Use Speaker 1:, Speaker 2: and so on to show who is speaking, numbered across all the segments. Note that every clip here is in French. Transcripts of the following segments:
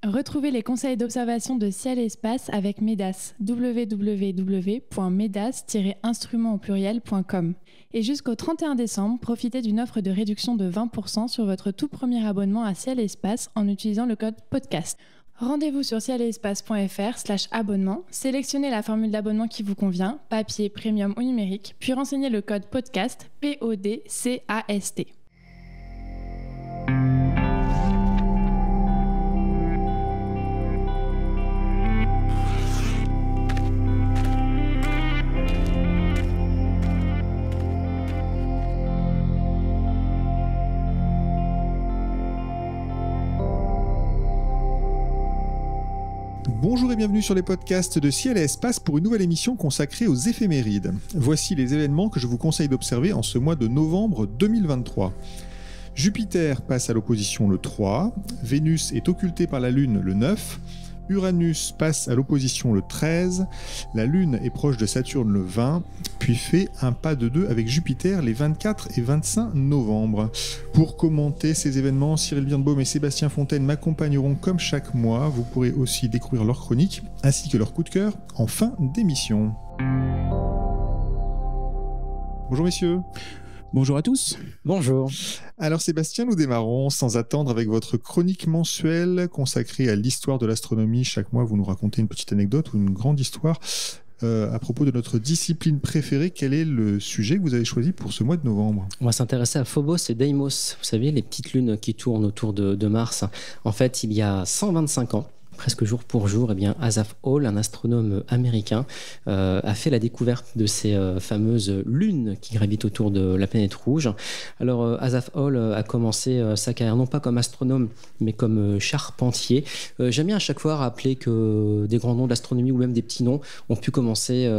Speaker 1: Retrouvez les conseils d'observation de ciel et espace avec MEDAS, www.medas-instrument.com. Et jusqu'au 31 décembre, profitez d'une offre de réduction de 20% sur votre tout premier abonnement à ciel et espace en utilisant le code podcast. Rendez-vous sur cielespace.fr/abonnement, sélectionnez la formule d'abonnement qui vous convient, papier, premium ou numérique, puis renseignez le code podcast, PODCAST.
Speaker 2: Bonjour et bienvenue sur les podcasts de Ciel et Espace pour une nouvelle émission consacrée aux éphémérides. Voici les événements que je vous conseille d'observer en ce mois de novembre 2023. Jupiter passe à l'opposition le 3, Vénus est occultée par la Lune le 9, Uranus passe à l'opposition le 13, la Lune est proche de Saturne le 20, puis fait un pas de 2 avec Jupiter les 24 et 25 novembre. Pour commenter ces événements, Cyril Birnbaum et Sébastien Fontaine m'accompagneront comme chaque mois. Vous pourrez aussi découvrir leurs chroniques ainsi que leurs coups de cœur en fin d'émission. Bonjour messieurs.
Speaker 3: Bonjour à tous.
Speaker 4: Bonjour.
Speaker 2: Alors Sébastien, nous démarrons sans attendre avec votre chronique mensuelle consacrée à l'histoire de l'astronomie. Chaque mois, vous nous racontez une petite anecdote ou une grande histoire à propos de notre discipline préférée. Quel est le sujet que vous avez choisi pour ce mois de novembre ?
Speaker 4: On va s'intéresser à Phobos et Deimos. Vous savez, les petites lunes qui tournent autour de Mars. En fait, il y a 125 ans, presque jour pour jour, Asaph Hall, un astronome américain, a fait la découverte de ces fameuses lunes qui gravitent autour de la planète rouge. Alors, Asaph Hall a commencé sa carrière non pas comme astronome, mais comme charpentier. J'aime bien à chaque fois rappeler que des grands noms de l'astronomie ou même des petits noms ont pu commencer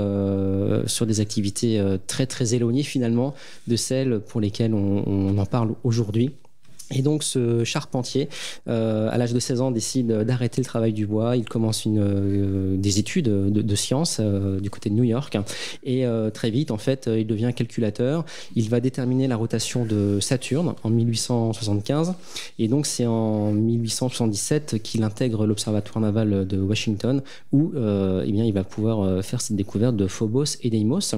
Speaker 4: sur des activités très très éloignées finalement de celles pour lesquelles on en parle aujourd'hui. Et donc ce charpentier, à l'âge de 16 ans, décide d'arrêter le travail du bois. Il commence des études de sciences du côté de New York. Et très vite, en fait, il devient calculateur. Il va déterminer la rotation de Saturne en 1875. Et donc c'est en 1877 qu'il intègre l'Observatoire naval de Washington où il va pouvoir faire cette découverte de Phobos et Deimos.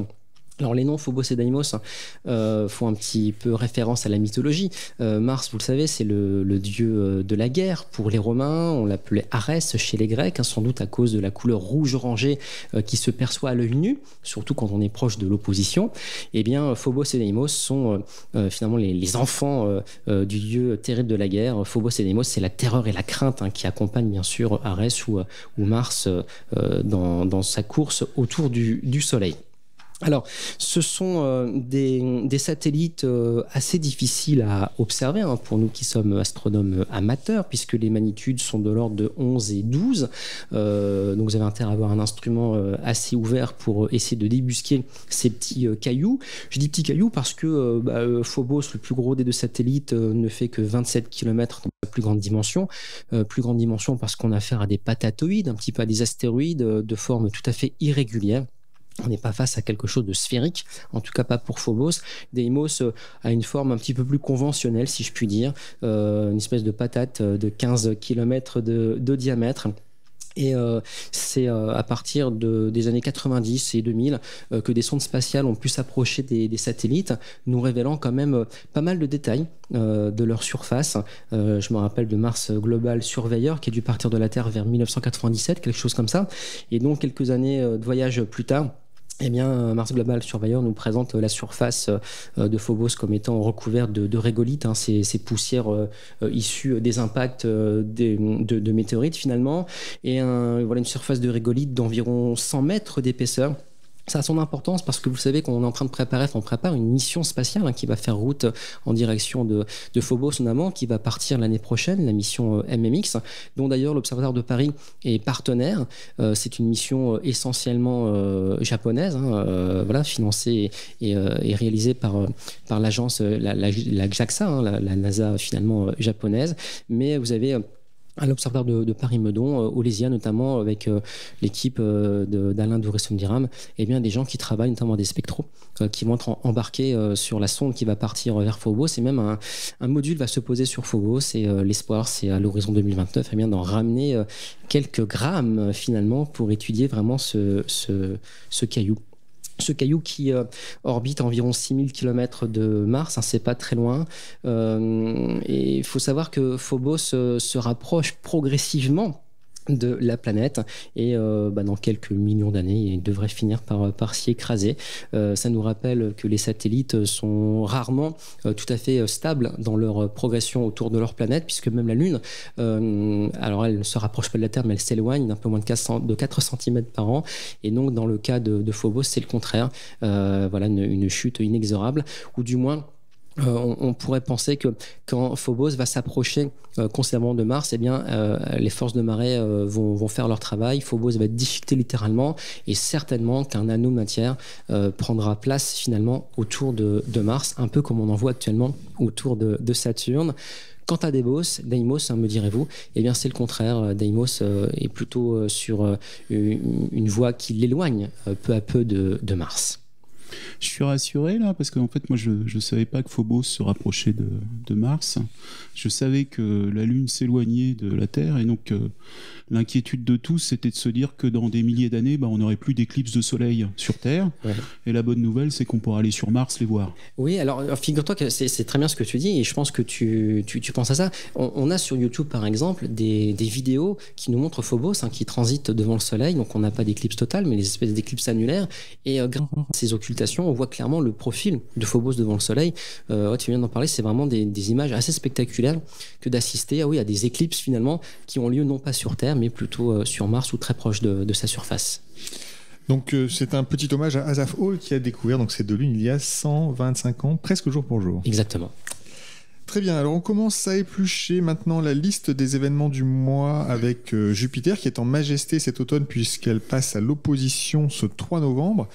Speaker 4: Alors les noms Phobos et Deimos font un petit peu référence à la mythologie. Mars, vous le savez, c'est le dieu de la guerre pour les Romains. On l'appelait Arès chez les Grecs, sans doute à cause de la couleur rouge orangée qui se perçoit à l'œil nu, surtout quand on est proche de l'opposition. Eh bien, Phobos et Deimos sont finalement les enfants du dieu terrible de la guerre. Phobos et Deimos, c'est la terreur et la crainte qui accompagnent bien sûr Arès ou Mars dans sa course autour du Soleil. Alors, ce sont des satellites assez difficiles à observer pour nous qui sommes astronomes amateurs, puisque les magnitudes sont de l'ordre de 11 et 12. Donc, vous avez intérêt à avoir un instrument assez ouvert pour essayer de débusquer ces petits cailloux. Je dis petits cailloux parce que Phobos, le plus gros des deux satellites, ne fait que 27 km dans la plus grande dimension. Plus grande dimension parce qu'on a affaire à des patatoïdes, un petit peu à des astéroïdes de forme tout à fait irrégulière. On n'est pas face à quelque chose de sphérique, en tout cas pas pour Phobos. Deimos a une forme un petit peu plus conventionnelle, si je puis dire, une espèce de patate de 15 km de diamètre. Et c'est à partir des années 90 et 2000 que des sondes spatiales ont pu s'approcher des satellites, nous révélant quand même pas mal de détails de leur surface. Je me rappelle de Mars Global Surveyor qui a dû partir de la Terre vers 1997, quelque chose comme ça. Et donc quelques années de voyage plus tard, eh bien, Mars Global Surveyor nous présente la surface de Phobos comme étant recouverte de régolithes, ces poussières issues des impacts de météorites finalement, et voilà une surface de régolithes d'environ 100 mètres d'épaisseur. Ça a son importance parce que vous savez qu'on est en train de on prépare une mission spatiale qui va faire route en direction de Phobos notamment, qui va partir l'année prochaine, la mission MMX, dont d'ailleurs l'Observatoire de Paris est partenaire. C'est une mission essentiellement japonaise, financée et réalisée par l'agence, la JAXA, la NASA finalement japonaise. Mais vous avez à l'Observatoire de Paris-Meudon, au LESIA notamment, avec l'équipe d'Alain Douré-Somdiram, eh bien, des gens qui travaillent notamment des spectros, qui vont être embarqués sur la sonde qui va partir vers Phobos, et même un module va se poser sur Phobos, et l'espoir, c'est à l'horizon 2029, eh bien, d'en ramener quelques grammes finalement pour étudier vraiment ce caillou. Ce caillou qui orbite à environ 6000 km de Mars, c'est pas très loin. Et il faut savoir que Phobos se rapproche progressivement de la planète et dans quelques millions d'années il devrait finir par s'y écraser. Ça nous rappelle que les satellites sont rarement tout à fait stables dans leur progression autour de leur planète, puisque même la Lune, alors elle ne se rapproche pas de la Terre, mais elle s'éloigne d'un peu moins de 4 cm par an, et donc dans le cas de Phobos c'est le contraire. Voilà une chute inexorable, ou du moins on pourrait penser que quand Phobos va s'approcher considérablement de Mars, eh bien, les forces de marée vont faire leur travail. Phobos va être déchiqueté littéralement, et certainement qu'un anneau de matière prendra place finalement autour de Mars, un peu comme on en voit actuellement autour de Saturne. Quant à Deimos, me direz-vous, eh bien c'est le contraire. Deimos est plutôt sur une voie qui l'éloigne peu à peu de Mars.
Speaker 3: Je suis rassuré là, parce qu'en fait moi je savais pas que Phobos se rapprochait de Mars. Je savais que la Lune s'éloignait de la Terre, et donc l'inquiétude de tous c'était de se dire que dans des milliers d'années on n'aurait plus d'éclipses de soleil sur Terre. Ouais. Et la bonne nouvelle c'est qu'on pourra aller sur Mars les voir.
Speaker 4: Oui, alors figure-toi que c'est très bien ce que tu dis, et je pense que tu penses à ça. On a sur YouTube par exemple des vidéos qui nous montrent Phobos qui transite devant le soleil, donc on n'a pas d'éclipse totale mais des espèces d'éclipses annulaires, et grâce à ces occultations on voit clairement le profil de Phobos devant le soleil. Tu viens d'en parler, c'est vraiment des images assez spectaculaires que d'assister à des éclipses finalement qui ont lieu non pas sur Terre mais plutôt sur Mars ou très proche de sa surface.
Speaker 2: Donc c'est un petit hommage à Asaph Hall qui a découvert donc ces deux lunes il y a 125 ans, presque jour pour jour.
Speaker 4: Exactement.
Speaker 2: Très bien, alors on commence à éplucher maintenant la liste des événements du mois avec Jupiter qui est en majesté cet automne puisqu'elle passe à l'opposition ce 3 novembre.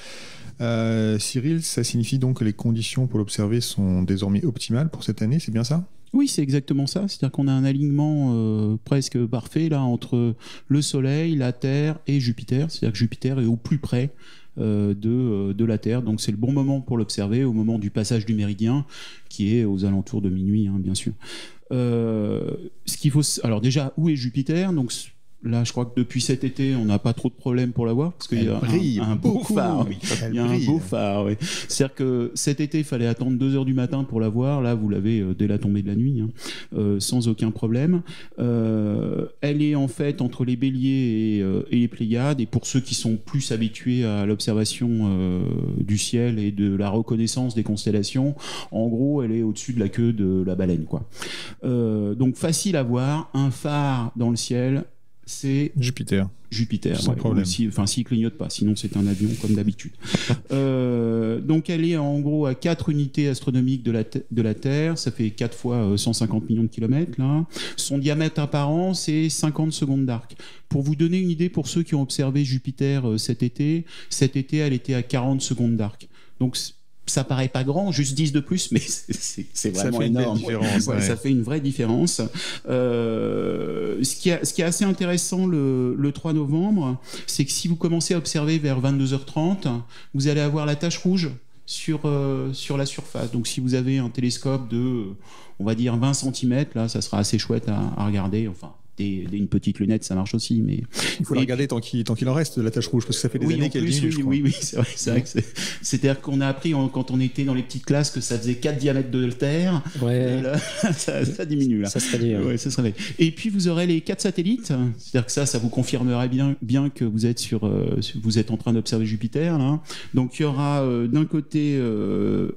Speaker 2: Cyril, ça signifie donc que les conditions pour l'observer sont désormais optimales pour cette année, c'est bien ça ?
Speaker 3: Oui, c'est exactement ça. C'est-à-dire qu'on a un alignement presque parfait là entre le Soleil, la Terre et Jupiter. C'est-à-dire que Jupiter est au plus près de la Terre. Donc c'est le bon moment pour l'observer au moment du passage du méridien, qui est aux alentours de minuit, bien sûr. Ce qu'il faut... Alors déjà, où est Jupiter ? Donc là, je crois que depuis cet été, on n'a pas trop de problèmes pour la voir, parce qu'il y a un beau phare. Oui. Il y a un beau phare, oui. C'est-à-dire que cet été, il fallait attendre 2h du matin pour la voir. Là, vous l'avez dès la tombée de la nuit, sans aucun problème. Elle est en fait entre les Béliers et les Pléiades. Et pour ceux qui sont plus habitués à l'observation du ciel et de la reconnaissance des constellations, en gros, elle est au-dessus de la queue de la baleine, quoi. Donc facile à voir, un phare dans le ciel. C'est
Speaker 2: Jupiter,
Speaker 3: sans problème. S'il clignote pas, sinon c'est un avion comme d'habitude. Donc elle est en gros à 4 unités astronomiques de la Terre, ça fait 4 fois 150 millions de kilomètres là. Son diamètre apparent c'est 50 secondes d'arc. Pour vous donner une idée, pour ceux qui ont observé Jupiter cet été elle était à 40 secondes d'arc. Donc ça paraît pas grand, juste 10 de plus, mais c'est vraiment énorme. Ça fait une vraie différence. Ce qui est assez intéressant le 3 novembre, c'est que si vous commencez à observer vers 22h30, vous allez avoir la tache rouge sur la surface. Donc si vous avez un télescope de, on va dire, 20 cm, là, ça sera assez chouette à regarder. Enfin, une petite lunette, ça marche aussi, mais
Speaker 2: il faut la regarder tant qu'il en reste de la tache rouge, parce que ça fait des années qu'elle diminue.
Speaker 3: Oui, c'est vrai. C'est-à-dire qu'on a appris quand on était dans les petites classes que ça faisait 4 diamètres de Terre. Ouais. Et là, ça diminue là. Ça se réduit. Ouais, ça se réduit. Et puis vous aurez les 4 satellites. C'est-à-dire que ça vous confirmerait bien que vous êtes vous êtes en train d'observer Jupiter là. Donc il y aura d'un côté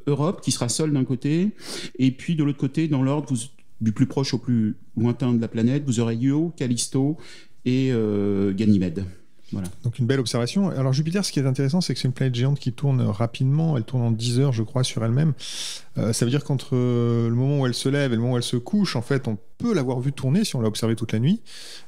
Speaker 3: Europe qui sera seule d'un côté, et puis de l'autre côté, dans l'ordre du plus proche au plus lointain de la planète, vous aurez Io, Callisto et Ganymède. Voilà.
Speaker 2: Donc une belle observation. Alors Jupiter, ce qui est intéressant, c'est que c'est une planète géante qui tourne rapidement. Elle tourne en 10 heures, je crois, sur elle-même. Ça veut dire qu'entre le moment où elle se lève et le moment où elle se couche, en fait, on peut l'avoir vue tourner si on l'a observée toute la nuit.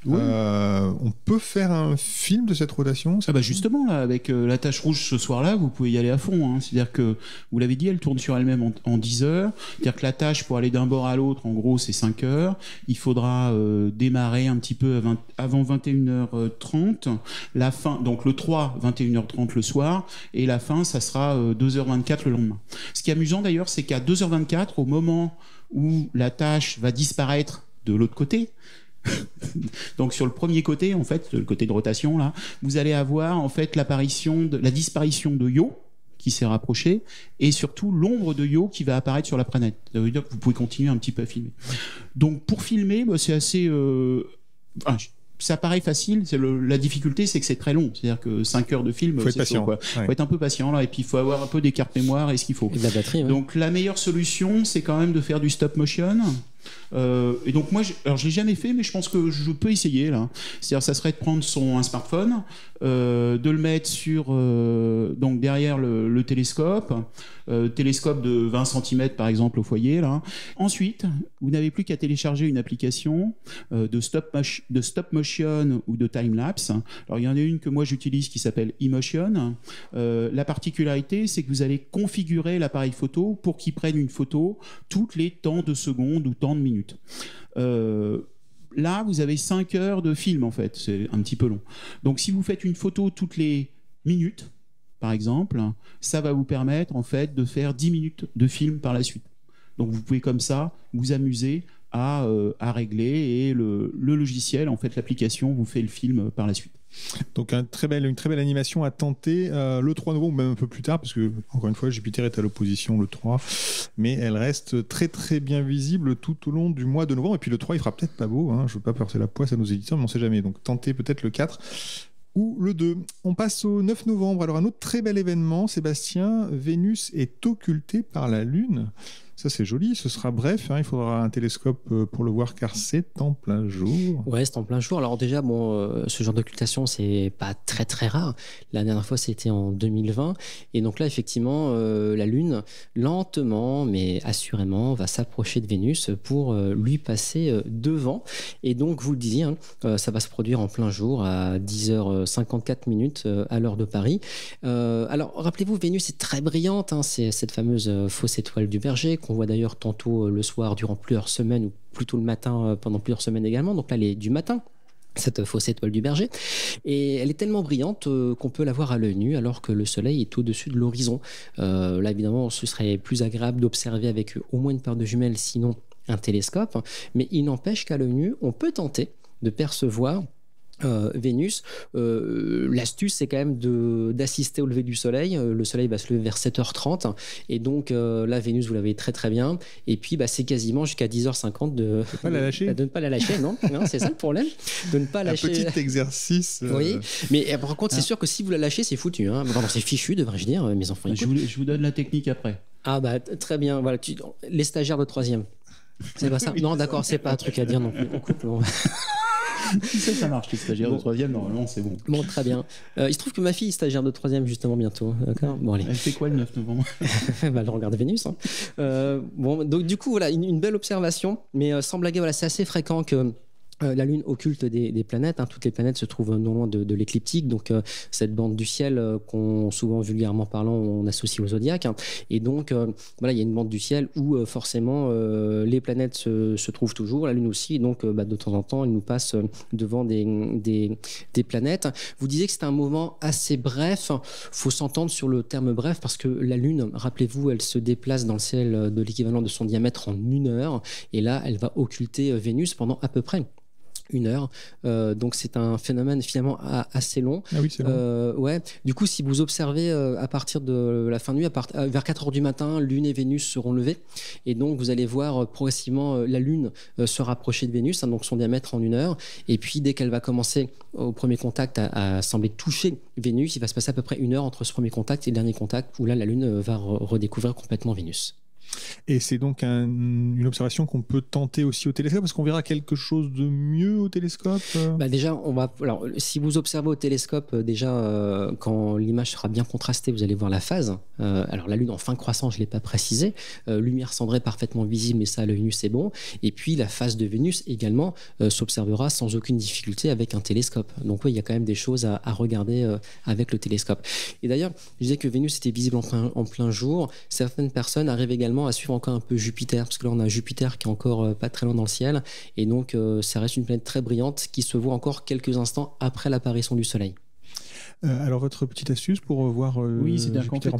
Speaker 3: Oui.
Speaker 2: On peut faire un film de cette rotation.
Speaker 3: Justement, là, avec la tache rouge ce soir-là, vous pouvez y aller à fond. Hein. C'est-à-dire que, vous l'avez dit, elle tourne sur elle-même en 10 heures. C'est-à-dire que la tâche, pour aller d'un bord à l'autre, en gros, c'est 5 heures. Il faudra démarrer un petit peu avant 21h30. La fin, donc le 3, 21h30 le soir. Et la fin, ça sera 2h24 le lendemain. Ce qui est amusant d'ailleurs, c'est qu'à 2h24, au moment où la tâche va disparaître de l'autre côté, donc sur le premier côté, en fait, le côté de rotation, là, vous allez avoir en fait la disparition de Io qui s'est rapproché et surtout l'ombre de Io qui va apparaître sur la planète. Ça veut dire que vous pouvez continuer un petit peu à filmer. Donc pour filmer, c'est assez... ça paraît facile, la difficulté c'est que c'est très long, c'est-à-dire que 5 heures de film,
Speaker 2: faut être patient.
Speaker 3: Faut être un peu patient là, et puis il faut avoir un peu des cartes mémoire et ce qu'il faut.
Speaker 4: Et de la batterie. Ouais.
Speaker 3: Donc la meilleure solution c'est quand même de faire du stop motion. Et donc moi, alors je l'ai jamais fait, mais je pense que je peux essayer là. C'est-à-dire, ça serait de prendre un smartphone, de le mettre sur donc derrière le télescope, télescope de 20 cm par exemple au foyer là. Ensuite, vous n'avez plus qu'à télécharger une application de stop motion ou de time lapse. Alors il y en a une que moi j'utilise qui s'appelle eMotion. La particularité, c'est que vous allez configurer l'appareil photo pour qu'il prenne une photo toutes les temps de secondes ou temps de minutes. Là, vous avez 5 heures de film, en fait. C'est un petit peu long. Donc, si vous faites une photo toutes les minutes, par exemple, ça va vous permettre, en fait, de faire 10 minutes de film par la suite. Donc, vous pouvez, comme ça, vous amuser à régler et le logiciel, en fait, l'application, vous fait le film par la suite.
Speaker 2: Donc une très belle animation à tenter le 3 novembre, même un peu plus tard, parce que encore une fois Jupiter est à l'opposition le 3, mais elle reste très très bien visible tout au long du mois de novembre. Et puis le 3 il fera peut-être pas beau, hein, je veux pas porter la poisse à nos éditeurs, mais on sait jamais, donc tentez peut-être le 4 ou le 2. On passe au 9 novembre. Alors un autre très bel événement, Sébastien, Vénus est occultée par la Lune. Ça c'est joli, ce sera bref, hein, il faudra un télescope pour le voir car c'est en plein jour.
Speaker 4: Ouais, c'est en plein jour. Alors déjà, ce genre d'occultation, c'est pas très très rare. La dernière fois, c'était en 2020. Et donc là, effectivement, la Lune, lentement, mais assurément, va s'approcher de Vénus pour lui passer devant. Et donc, vous le disiez, hein, ça va se produire en plein jour à 10h54 à l'heure de Paris. Alors, rappelez-vous, Vénus est très brillante. Hein, c'est cette fameuse fausse étoile du Berger qu'on voit d'ailleurs tantôt le soir durant plusieurs semaines ou plutôt le matin pendant plusieurs semaines également. Donc là, elle est du matin, cette fausse étoile du Berger. Et elle est tellement brillante qu'on peut la voir à l'œil nu alors que le soleil est au-dessus de l'horizon. Là, évidemment, ce serait plus agréable d'observer avec au moins une paire de jumelles, sinon un télescope. Mais il n'empêche qu'à l'œil nu, on peut tenter de percevoir Vénus. L'astuce c'est quand même d'assister au lever du soleil. Le soleil va se lever vers 7h30 et donc là Vénus vous la voyez très très bien et puis c'est quasiment jusqu'à 10h50 de ne pas la lâcher. Non, c'est ça le problème, de ne pas lâcher.
Speaker 2: Un petit exercice.
Speaker 4: Oui, mais par contre c'est sûr que si vous la lâchez c'est foutu, hein. Pardon, c'est fichu devrais-je dire, mes enfants.
Speaker 3: Je vous donne la technique après.
Speaker 4: Ah très bien, voilà, les stagiaires de 3e. C'est pas ça. Non d'accord, c'est pas un truc à dire non plus. On coupe, non.
Speaker 3: Si ça marche, les stagiaires de 3e, normalement c'est bon.
Speaker 4: Bon, très bien. Il se trouve que ma fille est stagiaire de 3e justement bientôt. D'accord. Bon, allez.
Speaker 3: Elle fait quoi le 9 novembre?
Speaker 4: Elle regarde Vénus. Hein. Donc du coup, voilà, une belle observation. Mais sans blaguer, voilà, c'est assez fréquent que la Lune occulte des planètes, hein. Toutes les planètes se trouvent non loin de l'écliptique, donc cette bande du ciel qu'on, souvent vulgairement parlant, on associe au zodiaque, hein. Et donc il y a une bande du ciel où forcément les planètes se trouvent toujours, la Lune aussi, et donc de temps en temps elle nous passe devant des planètes. Vous disiez que c'était un moment assez bref, faut s'entendre sur le terme bref parce que la Lune, rappelez-vous, elle se déplace dans le ciel de l'équivalent de son diamètre en 1 heure, et là elle va occulter Vénus pendant à peu près 1 heure, donc c'est un phénomène finalement assez long.
Speaker 2: Ah oui, c'est long.
Speaker 4: Ouais. Du coup, si vous observez à partir de la fin de nuit, vers 4h du matin, Lune et Vénus seront levées, et donc vous allez voir progressivement la Lune se rapprocher de Vénus, hein, donc son diamètre en 1 heure, et puis dès qu'elle va commencer au premier contact à sembler toucher Vénus, il va se passer à peu près 1 heure entre ce premier contact et le dernier contact, où là la Lune va redécouvrir complètement Vénus.
Speaker 2: Et c'est donc une observation qu'on peut tenter aussi au télescope, parce qu'on verra quelque chose de mieux au télescope.
Speaker 4: Déjà, alors, si vous observez au télescope, quand l'image sera bien contrastée, vous allez voir la phase. Alors la Lune en fin croissant, je ne l'ai pas précisé. Lumière cendrée parfaitement visible, mais ça à l'œil nu c'est bon. Et puis la phase de Vénus également s'observera sans aucune difficulté avec un télescope. Donc oui, il y a quand même des choses à regarder avec le télescope. Et d'ailleurs, je disais que Vénus était visible en plein jour. Certaines personnes arrivent également à suivre encore un peu Jupiter, parce que là on a Jupiter qui est encore pas très loin dans le ciel, et donc ça reste une planète très brillante qui se voit encore quelques instants après l'apparition du Soleil.
Speaker 2: Alors votre petite astuce pour voir
Speaker 3: oui, c'est-à-dire qu'en fait,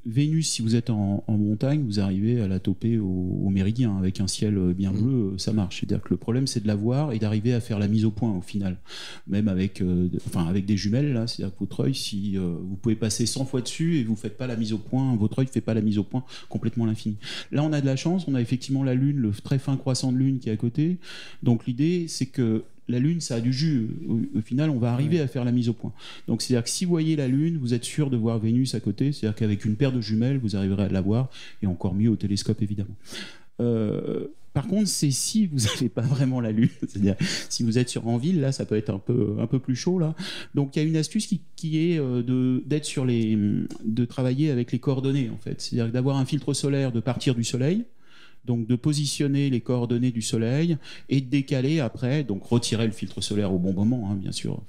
Speaker 3: Vénus, si vous êtes en montagne, vous arrivez à la toper au méridien avec un ciel bien bleu, ça marche. C'est-à-dire que le problème, c'est de la voir et d'arriver à faire la mise au point au final. Même avec des jumelles, là, c'est-à-dire que votre œil, si vous pouvez passer 100 fois dessus et vous faites pas la mise au point, votre œil ne fait pas la mise au point complètement à l'infini. Là, on a de la chance, on a effectivement la Lune, le très fin croissant de Lune qui est à côté. Donc l'idée, c'est que la Lune, ça a du jus. Au final, on va arriver à faire la mise au point. Donc, c'est-à-dire que si vous voyez la Lune, vous êtes sûr de voir Vénus à côté. C'est-à-dire qu'avec une paire de jumelles, vous arriverez à la voir. Et encore mieux au télescope, évidemment. Par contre, c'est si vous n'avez pas vraiment la Lune. C'est-à-dire, si vous êtes en ville, là, ça peut être un peu plus chaud. Là. Donc, il y a une astuce qui est de travailler avec les coordonnées, en fait. C'est-à-dire d'avoir un filtre solaire, de partir du Soleil. Donc de positionner les coordonnées du Soleil et de décaler après, donc retirer le filtre solaire au bon moment, hein, bien sûr,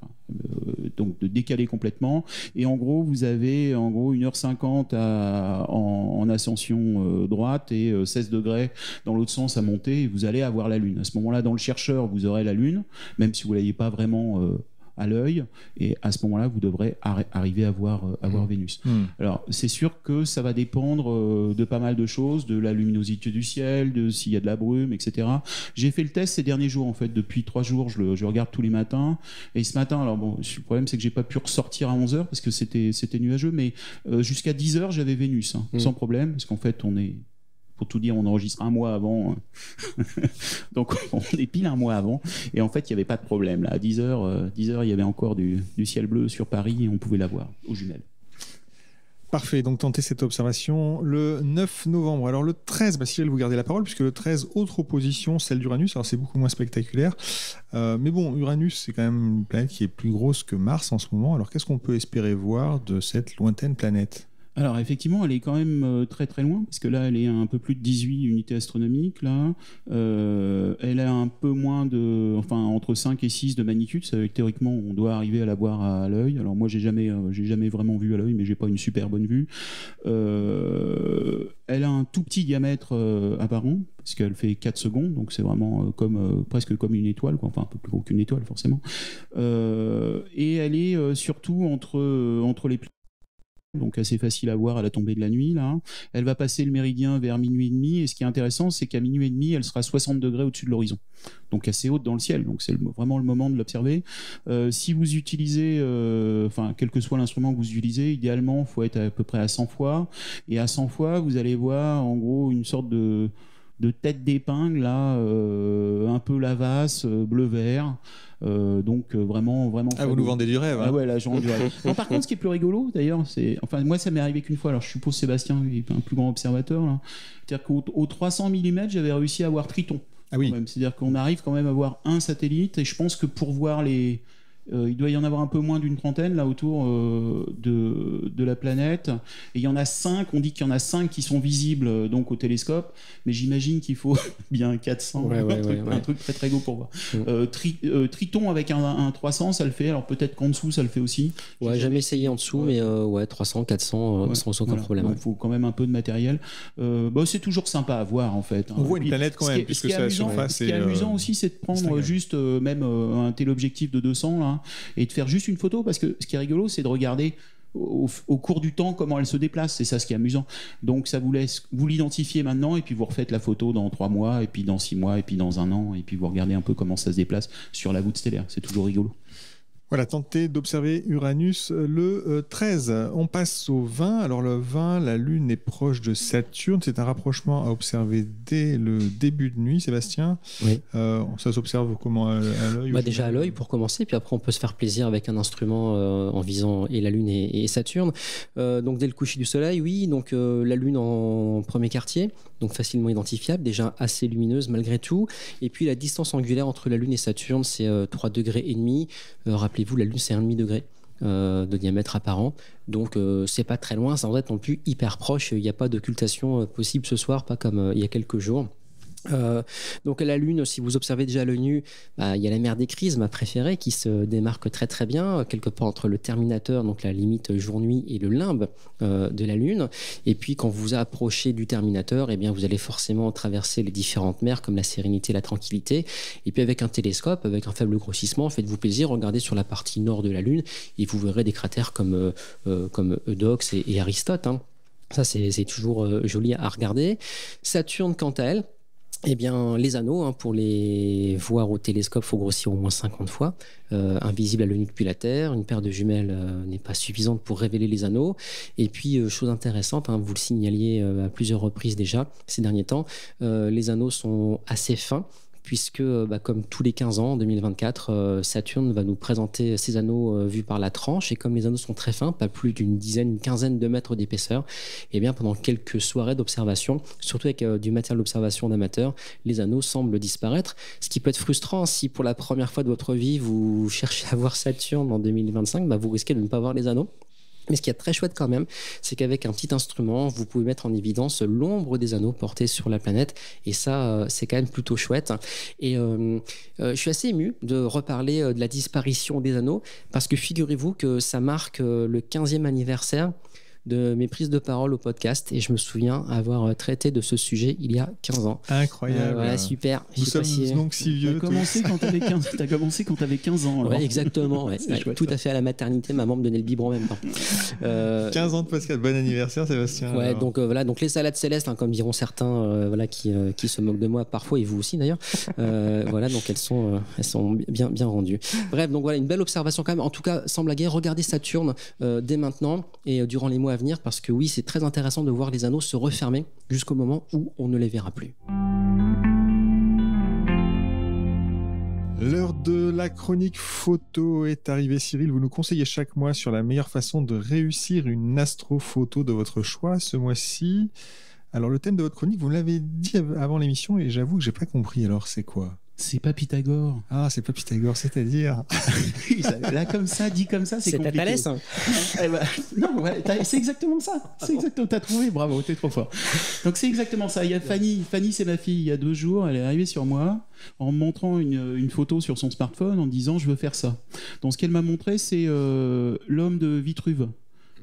Speaker 3: donc de décaler complètement. Et en gros, vous avez 1h50 en ascension droite et 16 degrés dans l'autre sens à monter, et vous allez avoir la Lune. À ce moment-là, dans le chercheur, vous aurez la Lune, même si vous ne l'ayez pas vraiment à l'œil, et à ce moment-là, vous devrez arriver à voir Vénus. Alors, c'est sûr que ça va dépendre de pas mal de choses, de la luminosité du ciel, de s'il y a de la brume, etc. J'ai fait le test ces derniers jours, en fait. Depuis 3 jours, je regarde tous les matins. Et ce matin, alors bon, le problème, c'est que j'ai pas pu ressortir à 11h parce que c'était nuageux, mais jusqu'à 10h, j'avais Vénus, sans problème, parce qu'en fait, pour tout dire, on enregistre un mois avant. Donc, on est pile un mois avant. Et en fait, il n'y avait pas de problème. Là. À 10h, il y avait encore du ciel bleu sur Paris et on pouvait la voir aux jumelles.
Speaker 2: Parfait, donc tentez cette observation le 9 novembre. Alors le 13, Cyril, vous gardez la parole, puisque le 13, autre opposition, celle d'Uranus. Alors c'est beaucoup moins spectaculaire. Mais bon, Uranus, c'est quand même une planète qui est plus grosse que Mars en ce moment. Alors qu'est-ce qu'on peut espérer voir de cette lointaine planète ?
Speaker 3: Alors effectivement, elle est quand même très très loin, parce que là, elle est à un peu plus de 18 unités astronomiques. Là, elle a un peu moins entre 5 et 6 de magnitude. Ça, théoriquement, on doit arriver à la voir à l'œil. Alors moi, j'ai jamais vraiment vu à l'œil, mais j'ai pas une super bonne vue. Elle a un tout petit diamètre apparent, parce qu'elle fait 4 secondes, donc c'est vraiment presque comme une étoile, quoi. Enfin un peu plus gros qu'une étoile forcément. Et elle est surtout entre les planètes. Donc assez facile à voir à la tombée de la nuit là. Elle va passer le méridien vers minuit et demi, et ce qui est intéressant, c'est qu'à minuit et demi, elle sera 60 degrés au-dessus de l'horizon, donc assez haute dans le ciel. Donc c'est vraiment le moment de l'observer. Si vous utilisez, quel que soit l'instrument que vous utilisez, idéalement, il faut être à peu près à 100 fois, et à 100 fois, vous allez voir en gros une sorte de tête d'épingle là, un peu lavasse, bleu-vert. Donc vraiment
Speaker 2: vous nous vendez du rêve, hein.
Speaker 3: Ah ouais, là j'en du rêve. Non, par contre, ce qui est plus rigolo d'ailleurs, moi ça m'est arrivé qu'une fois. Alors je suppose Sébastien est un plus grand observateur là. C'est-à-dire qu'au 300 mm, j'avais réussi à voir Triton.
Speaker 2: Ah oui.
Speaker 3: C'est-à-dire qu'on arrive quand même à voir un satellite, et je pense que pour voir il doit y en avoir un peu moins d'une trentaine là autour de la planète, et il y en a 5, on dit qu'il y en a 5 qui sont visibles donc au télescope, mais j'imagine qu'il faut bien 400, un truc très très gros pour voir. Triton avec un 300, ça le fait. Alors peut-être qu'en dessous ça le fait aussi.
Speaker 4: Ouais, jamais essayé en dessous, mais 300, 400 sans aucun problème.
Speaker 3: Il faut quand même un peu de matériel. C'est toujours sympa à voir en fait.
Speaker 2: On voit une planète quand même, puisque sa surface
Speaker 3: est... Ce qui est amusant aussi, c'est de prendre juste même un téléobjectif de 200 là, et de faire juste une photo, parce que ce qui est rigolo, c'est de regarder au cours du temps comment elle se déplace. C'est ça ce qui est amusant. Donc ça vous laisse vous l'identifier maintenant, et puis vous refaites la photo dans 3 mois, et puis dans 6 mois, et puis dans 1 an, et puis vous regardez un peu comment ça se déplace sur la voûte stellaire. C'est toujours rigolo.
Speaker 2: Voilà, tentez d'observer Uranus le 13. On passe au 20. Alors le 20, la Lune est proche de Saturne. C'est un rapprochement à observer dès le début de nuit, Sébastien.
Speaker 4: Oui.
Speaker 2: Ça s'observe comment, à l'œil?
Speaker 4: Déjà à l'œil pour commencer, puis après on peut se faire plaisir avec un instrument en visant et la Lune et Saturne. Donc dès le coucher du Soleil, oui, donc la Lune en premier quartier, donc facilement identifiable, déjà assez lumineuse malgré tout. Et puis la distance angulaire entre la Lune et Saturne, c'est 3,5 degrés. Rappelez-vous, la Lune, c'est 1,5 degré de diamètre apparent. Donc, c'est pas très loin, sans être non plus hyper proche. Il n'y a pas d'occultation possible ce soir, pas comme il y a quelques jours. Donc la Lune, si vous observez déjà à l'œil nu, il y a la mer des Crises, ma préférée, qui se démarque très très bien, quelque part entre le terminateur, donc la limite jour-nuit, et le limbe de la Lune. Et puis quand vous approchez du terminateur, vous allez forcément traverser les différentes mers comme la Sérénité, la Tranquillité. Et puis avec un télescope, avec un faible grossissement, faites-vous plaisir, regardez sur la partie nord de la Lune et vous verrez des cratères comme Eudoxe et Aristote. Ça c'est toujours joli à regarder. Saturne, quant à elle, les anneaux, pour les voir au télescope, il faut grossir au moins 50 fois. Invisible à l'œil nu depuis la Terre. Une paire de jumelles n'est pas suffisante pour révéler les anneaux. Et puis, chose intéressante, vous le signaliez à plusieurs reprises déjà ces derniers temps, les anneaux sont assez fins, puisque comme tous les 15 ans, en 2024, Saturne va nous présenter ses anneaux vus par la tranche, et comme les anneaux sont très fins, pas plus d'une quinzaine de mètres d'épaisseur, pendant quelques soirées d'observation, surtout avec du matériel d'observation d'amateur, les anneaux semblent disparaître, ce qui peut être frustrant si pour la première fois de votre vie, vous cherchez à voir Saturne en 2025, vous risquez de ne pas voir les anneaux. Mais ce qui est très chouette quand même, c'est qu'avec un petit instrument, vous pouvez mettre en évidence l'ombre des anneaux portés sur la planète. Et ça, c'est quand même plutôt chouette. Et je suis assez ému de reparler de la disparition des anneaux, parce que figurez-vous que ça marque le 15e anniversaire de mes prises de parole au podcast, et je me souviens avoir traité de ce sujet il y a 15 ans.
Speaker 2: Incroyable.
Speaker 4: Voilà, super.
Speaker 2: Nous sommes donc si vieux.
Speaker 3: T'as commencé quand t'avais 15 ans. Alors.
Speaker 4: Ouais, exactement. Ouais.
Speaker 3: Chouette,
Speaker 4: tout à fait à la maternité, maman me donnait le biberon en même temps.
Speaker 2: 15 ans de podcast, bon anniversaire Sébastien.
Speaker 4: Ouais, donc les salades célestes, comme diront certains qui se moquent de moi parfois, et vous aussi d'ailleurs. Donc elles sont bien rendues. Bref, donc une belle observation quand même. En tout cas, sans blaguer, regardez Saturne dès maintenant et durant les mois à venir, parce que oui, c'est très intéressant de voir les anneaux se refermer jusqu'au moment où on ne les verra plus.
Speaker 2: L'heure de la chronique photo est arrivée. Cyril, vous nous conseillez chaque mois sur la meilleure façon de réussir une astrophoto de votre choix. Ce mois-ci, alors le thème de votre chronique, vous me l'avez dit avant l'émission et j'avoue que j'ai pas compris. Alors c'est quoi ?
Speaker 3: C'est pas Pythagore.
Speaker 2: Ah, c'est pas Pythagore, c'est-à-dire
Speaker 3: Là, comme ça, dit comme ça, c'est compliqué.
Speaker 4: Thalès, hein.
Speaker 3: Non, c'est exactement ça. C'est exactement, t'as trouvé, bravo, t'es trop fort. Donc c'est exactement ça. Il y a Fanny, c'est ma fille, il y a 2 jours, elle est arrivée sur moi en me montrant une photo sur son smartphone en disant je veux faire ça. Donc ce qu'elle m'a montré, c'est l'homme de Vitruve.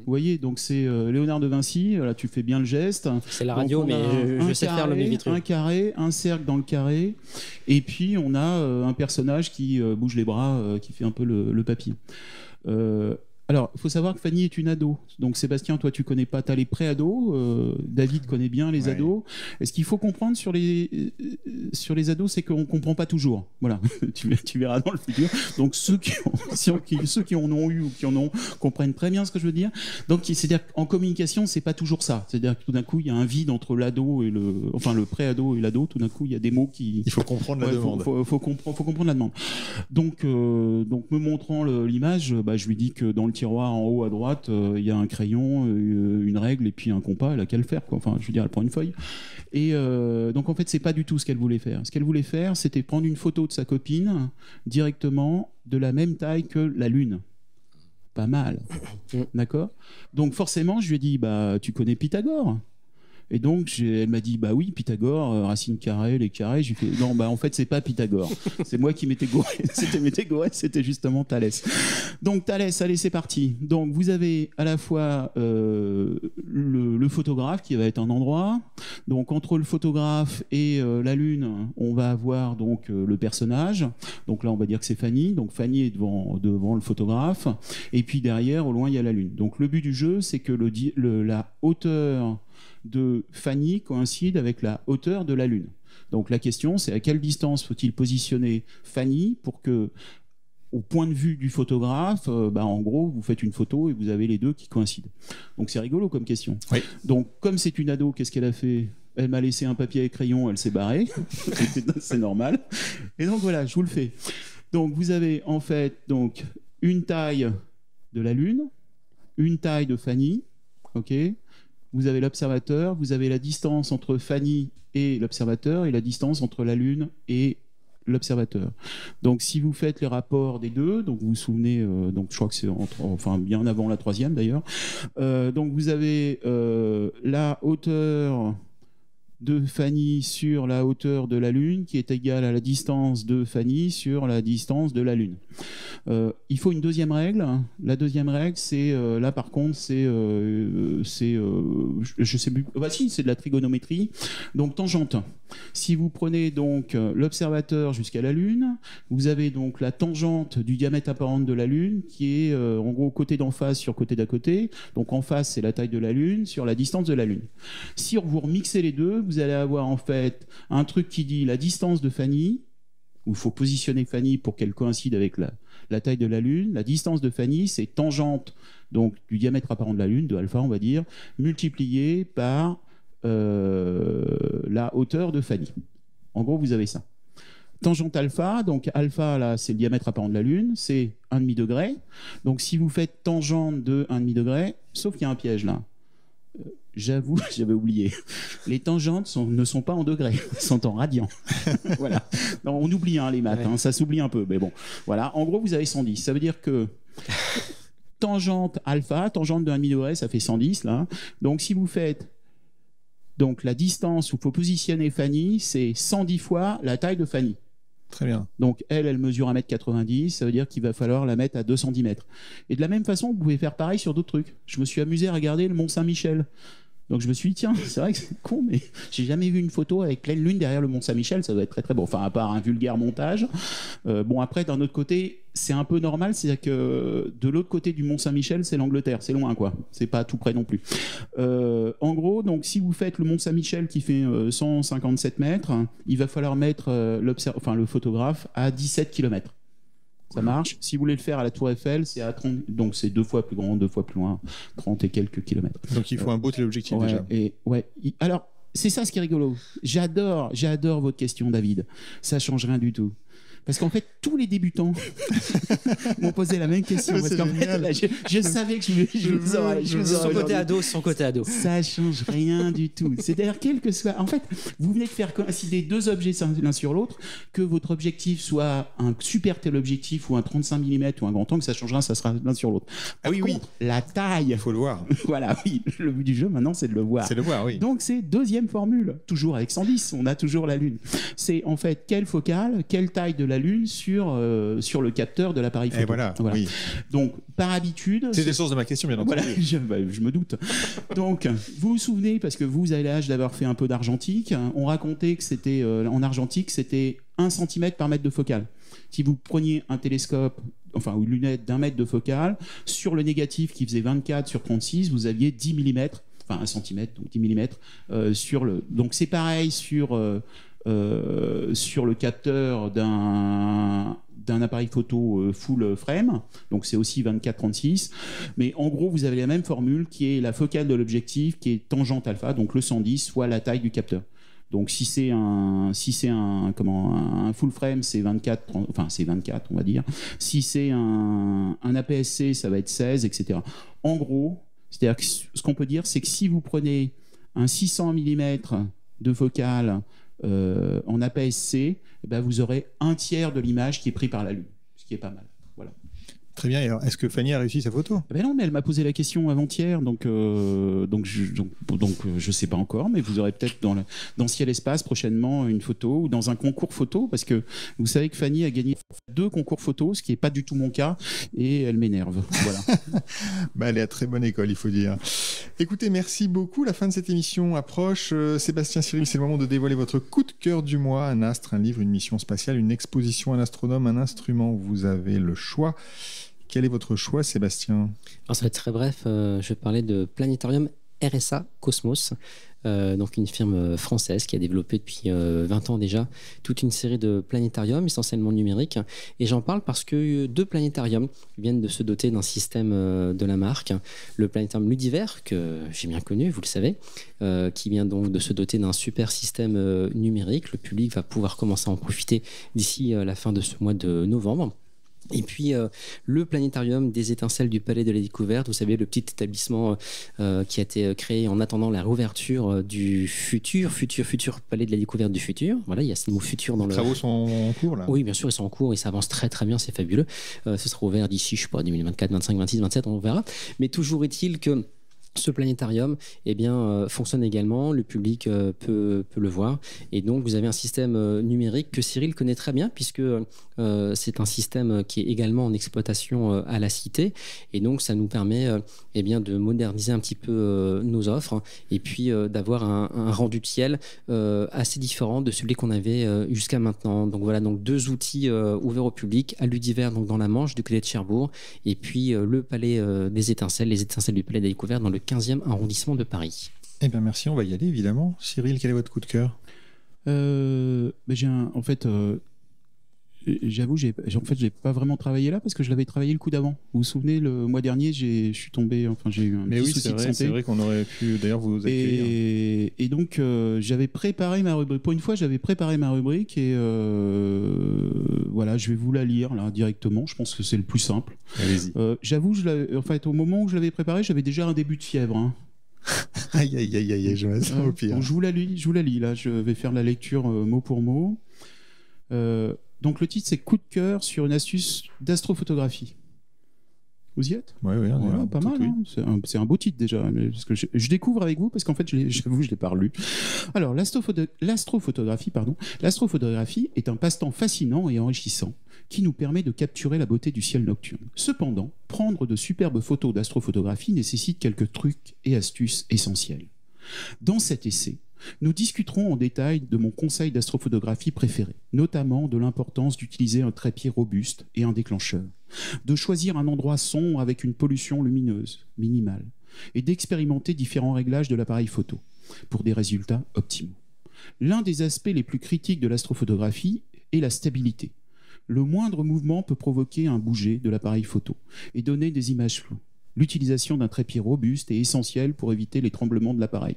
Speaker 3: Vous voyez, donc c'est Léonard de Vinci, là tu fais bien le geste.
Speaker 4: C'est la radio, mais je sais faire le Vitruve.
Speaker 3: Un carré, un cercle dans le carré, et puis on a un personnage qui bouge les bras, qui fait un peu le papillon. Alors, il faut savoir que Fanny est une ado. Donc, Sébastien, toi, tu connais pas, tu as les pré-ados. David connaît bien les ados. Et ce qu'il faut comprendre sur les ados, c'est qu'on comprend pas toujours. Voilà, tu verras dans le futur. Donc, ceux qui en ont eu ou qui en ont comprennent très bien ce que je veux dire. Donc, c'est-à-dire qu'en communication, c'est pas toujours ça. C'est-à-dire que tout d'un coup, il y a un vide entre l'ado et le pré-ado et l'ado. Tout d'un coup, il y a des mots qui...
Speaker 2: Il faut comprendre la demande.
Speaker 3: Faut comprendre la demande. Donc me montrant l'image, je lui dis que dans le tiroir en haut à droite, il y a un crayon, une règle et puis un compas, elle a qu'à le faire, quoi. Enfin, je veux dire, elle prend une feuille. Et donc en fait, c'est pas du tout ce qu'elle voulait faire. Ce qu'elle voulait faire, c'était prendre une photo de sa copine directement de la même taille que la Lune. Pas mal. D'accord ? Donc forcément, je lui ai dit, tu connais Pythagore ? Et donc, elle m'a dit, oui, Pythagore, racine carrée, les carrés. J'ai fait, non, en fait, c'est pas Pythagore. C'est moi qui m'étais gouré, c'était justement Thalès. Donc, Thalès, allez, c'est parti. Donc, vous avez à la fois le photographe qui va être un endroit. Donc, entre le photographe et la Lune, on va avoir donc le personnage. Donc là, on va dire que c'est Fanny. Donc, Fanny est devant le photographe. Et puis, derrière, au loin, il y a la Lune. Donc, le but du jeu, c'est que la hauteur de Fanny coïncide avec la hauteur de la Lune. Donc la question, c'est à quelle distance faut-il positionner Fanny pour que au point de vue du photographe, en gros, vous faites une photo et vous avez les deux qui coïncident. Donc c'est rigolo comme question.
Speaker 2: Oui.
Speaker 3: Donc comme c'est une ado, qu'est-ce qu'elle a fait ? Elle m'a laissé un papier et crayon, elle s'est barrée. C'est normal. Et donc voilà, je vous le fais. Donc vous avez en fait donc une taille de la Lune, une taille de Fanny, ok. Vous avez l'observateur, vous avez la distance entre Fanny et l'observateur et la distance entre la Lune et l'observateur. Donc si vous faites les rapports des deux, donc vous vous souvenez, donc je crois que c'est bien avant la troisième d'ailleurs, donc vous avez la hauteur de Fanny sur la hauteur de la Lune qui est égale à la distance de Fanny sur la distance de la Lune. Il faut une deuxième règle. La deuxième règle, c'est là par contre, je sais plus. Si, c'est de la trigonométrie. Donc tangente. Si vous prenez donc l'observateur jusqu'à la Lune, vous avez donc la tangente du diamètre apparent de la Lune qui est en gros côté d'en face sur côté d'à côté. Donc en face, c'est la taille de la Lune sur la distance de la Lune. Si vous remixez les deux, vous allez avoir en fait un truc qui dit la distance de Fanny, où il faut positionner Fanny pour qu'elle coïncide avec la taille de la Lune. La distance de Fanny, c'est tangente donc du diamètre apparent de la Lune, de alpha on va dire, multiplié par la hauteur de Fanny. En gros, vous avez ça. Tangente alpha, donc alpha là c'est le diamètre apparent de la Lune, c'est 1,5 degré. Donc si vous faites tangente de 1,5 degré, sauf qu'il y a un piège là. J'avoue, j'avais oublié. Les tangentes ne sont pas en degrés, elles sont en radians. Voilà. Non, on oublie les maths, ça s'oublie un peu. Mais bon, voilà. En gros, vous avez 110. Ça veut dire que tangente alpha, tangente de 1,5 degré, ça fait 110 là. Donc si vous faites donc la distance où il faut positionner Fanny, c'est 110 fois la taille de Fanny.
Speaker 2: Très bien.
Speaker 3: Donc elle mesure 1,90 m, ça veut dire qu'il va falloir la mettre à 210 mètres. Et de la même façon, vous pouvez faire pareil sur d'autres trucs. Je me suis amusé à regarder le Mont Saint-Michel. Donc je me suis dit, tiens, c'est vrai que c'est con, mais j'ai jamais vu une photo avec pleine lune derrière le Mont Saint-Michel, ça doit être très très bon. Enfin, à part un vulgaire montage. Bon, après, d'un autre côté, c'est un peu normal, c'est-à-dire que de l'autre côté du Mont Saint-Michel, c'est l'Angleterre, c'est loin, quoi. C'est pas tout près non plus. En gros, donc si vous faites le Mont Saint-Michel qui fait 157 mètres, il va falloir mettre le photographe à 17 km. Ça marche. Si vous voulez le faire à la Tour Eiffel, c'est à 30, donc c'est 2 fois plus grand, 2 fois plus loin, 30 et quelques kilomètres.
Speaker 2: Donc il faut un beau téléobjectif déjà.
Speaker 3: Alors, c'est ça ce qui est rigolo. J'adore votre question, David. Ça change rien du tout. Parce qu'en fait, tous les débutants m'ont posé la même question. Parce qu'en fait, là, je savais que je vous aurais.
Speaker 4: Son côté ado.
Speaker 3: Ça change rien du tout. C'est-à-dire, quel que soit. En fait, vous venez de faire coïncider deux objets l'un sur l'autre, que votre objectif soit un super téléobjectif ou un 35 mm ou un grand angle, ça changera, ça sera l'un sur l'autre. Par contre, la taille.
Speaker 2: Il faut le voir.
Speaker 3: Voilà, oui. Le but du jeu maintenant, c'est de le voir.
Speaker 2: C'est le voir, oui.
Speaker 3: Donc, c'est deuxième formule. Toujours avec 110, on a toujours la Lune. C'est en fait quelle focale, quelle taille de la Lune sur le capteur de l'appareil photo.
Speaker 2: Et voilà. Oui.
Speaker 3: Donc, par habitude...
Speaker 2: C'est le sens de ma question, bien entendu.
Speaker 3: Voilà, je me doute. Donc, vous vous souvenez, parce que vous avez l'âge d'avoir fait un peu d'argentique, on racontait que c'était, en argentique, c'était 1 cm par mètre de focale. Si vous preniez un télescope, ou une lunette d'1 mètre de focale, sur le négatif qui faisait 24 sur 36, vous aviez 10 mm, enfin 1 cm, donc 10 mm, sur le... Donc, c'est pareil sur le capteur d'un appareil photo full frame, donc c'est aussi 24-36, mais en gros vous avez la même formule qui est la focale de l'objectif qui est tangente alpha, donc le 110 fois la taille du capteur. Donc si c'est un full frame, c'est 24, c'est 24 on va dire. Si c'est un APS-C, ça va être 16, etc. En gros, c'est-à-dire que ce qu'on peut dire, c'est que si vous prenez un 600 mm de focale en APS-C, vous aurez un tiers de l'image qui est pris par la Lune, ce qui est pas mal. Voilà.
Speaker 2: Très bien. Et alors, est-ce que Fanny a réussi sa photo ?
Speaker 3: Non, mais elle m'a posé la question avant-hier, donc je sais pas encore, mais vous aurez peut-être dans Ciel Espace prochainement une photo ou dans un concours photo, parce que vous savez que Fanny a gagné 2 concours photo, ce qui n'est pas du tout mon cas, et elle m'énerve. Voilà.
Speaker 2: Elle est à très bonne école, il faut dire. Écoutez, merci beaucoup. La fin de cette émission approche. Sébastien Cyril, c'est le moment de dévoiler votre coup de cœur du mois. Un astre, un livre, une mission spatiale, une exposition, un astronome, un instrument. Vous avez le choix. Quel est votre choix, Sébastien ?
Speaker 4: Alors, ça va être très bref. Je vais parler de Planétarium RSA Cosmos, donc une firme française qui a développé depuis 20 ans déjà toute une série de planétariums essentiellement numériques. Et j'en parle parce que 2 planétariums viennent de se doter d'un système de la marque. Le planétarium Ludivers, que j'ai bien connu, vous le savez, qui vient donc de se doter d'un super système numérique. Le public va pouvoir commencer à en profiter d'ici la fin de ce mois de novembre. Et puis le planétarium des étincelles du Palais de la Découverte, vous savez, le petit établissement qui a été créé en attendant la réouverture du futur Palais de la Découverte du futur. Voilà, il y a ce mot futur dans
Speaker 2: Les travaux sont en cours là.
Speaker 4: Oui, bien sûr, ils sont en cours et ça avance très très bien, c'est fabuleux. Ce sera ouvert d'ici, je sais pas, 2024, 25, 26, 27, on verra. Mais toujours est-il que ce planétarium fonctionne également, le public peut le voir. Et donc, vous avez un système numérique que Cyril connaît très bien, puisque c'est un système qui est également en exploitation à la Cité. Et donc, ça nous permet de moderniser un petit peu nos offres, hein, et puis d'avoir un rendu de ciel assez différent de celui qu'on avait jusqu'à maintenant. Donc voilà, donc 2 outils ouverts au public, à Ludivers, donc dans la Manche, du côté de Cherbourg, et puis le Palais des Étincelles, les étincelles du Palais de la Découverte, dans le 15e arrondissement de Paris.
Speaker 2: Eh bien merci, on va y aller évidemment. Cyril, quel est votre coup de cœur?
Speaker 3: J'avoue, j'ai pas vraiment travaillé là parce que je l'avais travaillé le coup d'avant. Vous vous souvenez, le mois dernier, j'ai eu un petit souci de santé.
Speaker 2: C'est vrai qu'on aurait pu d'ailleurs vous accueillir.
Speaker 3: Et donc, j'avais préparé ma rubrique. Pour une fois, j'avais préparé ma rubrique et voilà, je vais vous la lire là directement. Je pense que c'est le plus simple.
Speaker 2: Allez-y.
Speaker 3: J'avoue, au moment où je l'avais préparé, j'avais déjà un début de fièvre. Hein.
Speaker 2: Aïe, je me sens au pire.
Speaker 3: Bon, je vous la lis. Là, je vais faire la lecture mot pour mot. Donc le titre, c'est Coup de cœur sur une astuce d'astrophotographie. Vous y êtes?
Speaker 2: Oui,
Speaker 3: voilà, pas mal. Hein. C'est un beau titre déjà. Mais parce que je découvre avec vous parce qu'en fait, j'avoue, je l'ai pas lu. Alors, l'astrophotographie est un passe-temps fascinant et enrichissant qui nous permet de capturer la beauté du ciel nocturne. Cependant, prendre de superbes photos d'astrophotographie nécessite quelques trucs et astuces essentiels. Dans cet essai, nous discuterons en détail de mon conseil d'astrophotographie préféré, notamment de l'importance d'utiliser un trépied robuste et un déclencheur, de choisir un endroit sombre avec une pollution lumineuse minimale, et d'expérimenter différents réglages de l'appareil photo pour des résultats optimaux. L'un des aspects les plus critiques de l'astrophotographie est la stabilité. Le moindre mouvement peut provoquer un bouger de l'appareil photo et donner des images floues. L'utilisation d'un trépied robuste est essentielle pour éviter les tremblements de l'appareil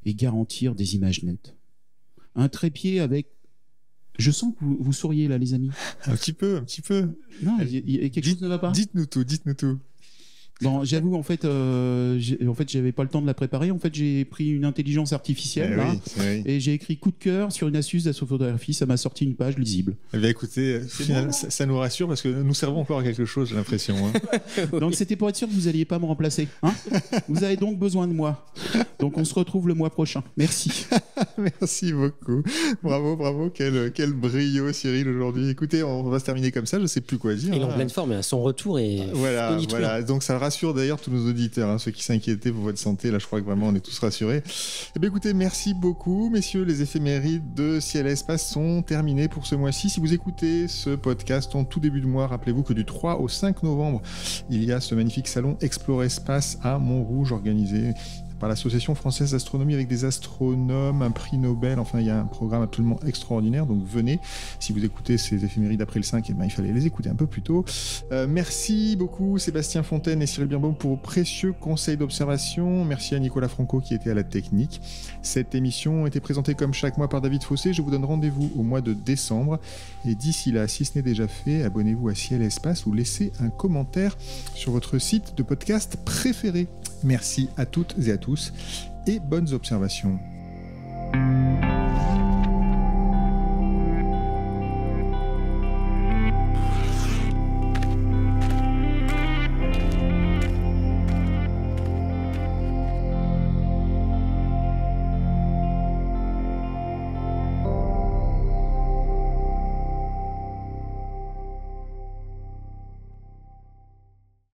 Speaker 3: et garantir des images nettes. Un trépied avec... Je sens que vous souriez là, les amis.
Speaker 2: Un petit peu.
Speaker 3: Non, il y a quelque chose qui ne va pas.
Speaker 2: Dites-nous tout.
Speaker 3: Bon, j'avoue, en fait, j'avais pas le temps de la préparer. En fait, j'ai pris une intelligence artificielle et j'ai écrit coup de cœur sur une astuce d'astrophotographie. Ça m'a sorti une page lisible.
Speaker 2: Eh bien, écoutez, ça nous rassure parce que nous servons encore à quelque chose, j'ai l'impression. Hein.
Speaker 3: Oui. Donc, c'était pour être sûr que vous n'alliez pas me remplacer. Hein, vous avez donc besoin de moi. Donc, on se retrouve le mois prochain. Merci.
Speaker 2: Merci beaucoup. Bravo. Quel brio, Cyril, aujourd'hui. Écoutez, on va se terminer comme ça. Je ne sais plus quoi dire.
Speaker 4: Il est en pleine forme. Son retour est
Speaker 2: Voilà. Donc, ça rassure d'ailleurs tous nos auditeurs, hein, ceux qui s'inquiétaient pour votre santé. Là, je crois que vraiment, on est tous rassurés. Eh bien, écoutez, merci beaucoup, messieurs. Les éphémérides de Ciel et Espace sont terminées pour ce mois-ci. Si vous écoutez ce podcast en tout début de mois, rappelez-vous que du 3 au 5 novembre, il y a ce magnifique salon Explore Espace à Montrouge, organisé par l'Association française d'astronomie avec des astronomes, un prix Nobel, enfin il y a un programme absolument extraordinaire, donc venez. Si vous écoutez ces éphémérides après le 5, il fallait les écouter un peu plus tôt. Merci beaucoup Sébastien Fontaine et Cyril Birnbaum pour vos précieux conseils d'observation. Merci à Nicolas Franco qui était à la technique. Cette émission était présentée comme chaque mois par David Fossé. Je vous donne rendez-vous au mois de décembre. Et d'ici là, si ce n'est déjà fait, abonnez-vous à Ciel et Espace ou laissez un commentaire sur votre site de podcast préféré. Merci à toutes et à tous et bonnes observations.